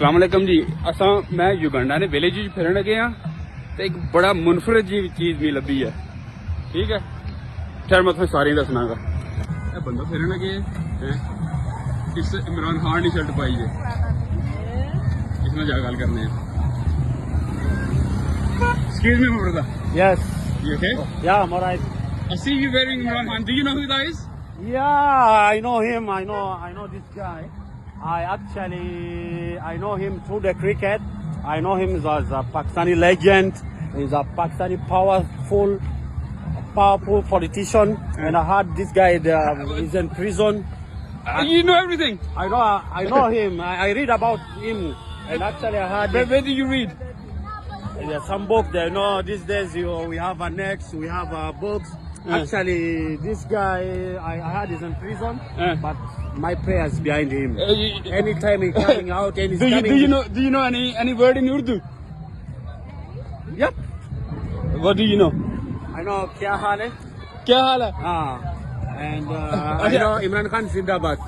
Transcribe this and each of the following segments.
अस्सलाम वालेकुम जी। असां मैं युगांडा ने विलेज फिरन लगे हाँ तो एक बड़ा मुनफरद जी चीज मी लभी है। ठीक है, खैर मैं तुम्हें सारी दसनागा। ये बंदा फिरन लगे हैं, इस इमरान खान की शर्ट पाई है, इसमें जा गल करने हैं। Excuse me, my brother. Yes. You okay? Yeah, I'm alright. I see you wearing Imran Khan. Do you know who that is? Yeah, I know him. I know this guy. I know him through the cricket. I know him as a Pakistani legend. He's a Pakistani powerful politician. And I heard this guy is in prison. You know everything. I know him. I read about him. And actually I heard Where do you read? there's some book there. You know, these days we have annexed, we have books. Actually, this guy, I heard he's in prison, but my prayers behind him. Anytime he's coming out, and he's coming. Do you know any word in Urdu? Yep. What do you know? I know kya haal hai? क्या हाल है? And I know Imran Khan Zindabad.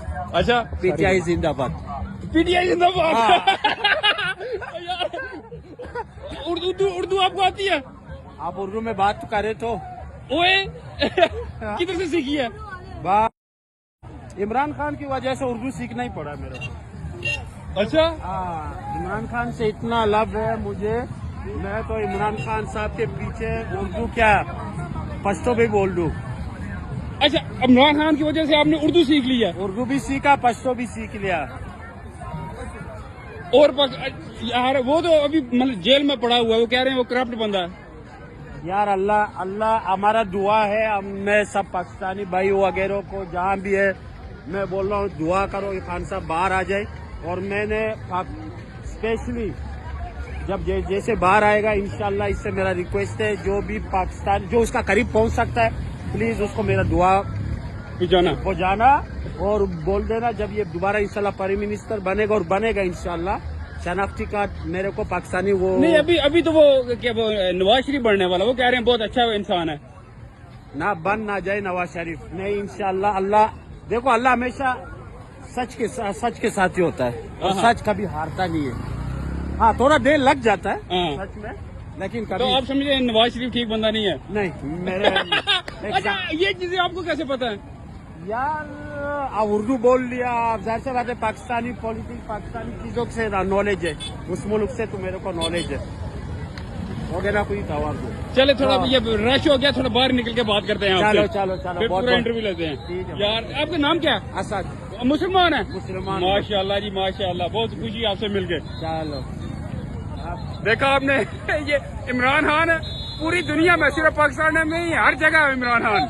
अच्छा, PTI Zindabad. PTI जिंदाबाद। उर्दू आपको आती है? आप उर्दू में बात करें तो ओए किधर से सीखी है? इमरान खान की वजह से उर्दू सीखना ही पड़ा मेरे को। अच्छा, इमरान खान से इतना लव है मुझे, मैं तो इमरान खान साहब के पीछे उर्दू क्या पश्तो भी बोल दूं। अच्छा, इमरान खान की वजह से आपने उर्दू सीख ली है? उर्दू भी सीखा, पश्तो भी सीख लिया। और यार वो तो अभी मतलब जेल में पड़ा हुआ है, वो कह रहे हैं वो करप्ट बंदा है। यार अल्लाह हमारा दुआ है, मैं सब पाकिस्तानी भाई वगैरह को जहाँ भी है मैं बोल रहा हूँ दुआ करो ये खान साहब बाहर आ जाए। और मैंने स्पेशली जब जैसे बाहर आएगा इंशाल्लाह, इससे मेरा रिक्वेस्ट है जो भी पाकिस्तान जो उसका करीब पहुँच सकता है प्लीज उसको मेरा दुआ पहुँचाना और बोल देना जब ये दोबारा इंशाल्लाह प्राइम मिनिस्टर बनेगा और बनेगा इंशाल्लाह शनाख्ती कार्ड मेरे को पाकिस्तानी वो नहीं। अभी तो वो क्या वो नवाज शरीफ बनने वाला, वो कह रहे हैं बहुत अच्छा इंसान है। ना बन ना जाए नवाज शरीफ नहीं, इंशाल्लाह अल्लाह देखो अल्लाह हमेशा सच के साथ ही होता है और सच कभी हारता नहीं है। हाँ, थोड़ा देर लग जाता है सच में, लेकिन कभी तो आप समझे नवाज शरीफ ठीक बंदा नहीं है? नहीं मेरे अच्छा, ये चीजें आपको कैसे पता है? यार आप उर्दू बोल लिया, आप जाहिर सी बात है पाकिस्तानी पॉलिटिक्स पाकिस्तानी चीजों से नॉलेज है, उस मुल्क से तो मेरे को नॉलेज है वगैरह कोई तवार दो। चले थोड़ा ये रश हो गया, थोड़ा बाहर निकल के बात करते हैं आपसे। चलो फिर पूरा इंटरव्यू लेते हैं। यार आपका नाम क्या है? असद। मुसलमान है? मुसलमान। माशाल्लाह जी माशाल्लाह, बहुत खुशी आपसे मिलके। चलो देखा आपने ये इमरान खान है पूरी दुनिया में, सिर्फ पाकिस्तान में ही हर जगह है इमरान खान।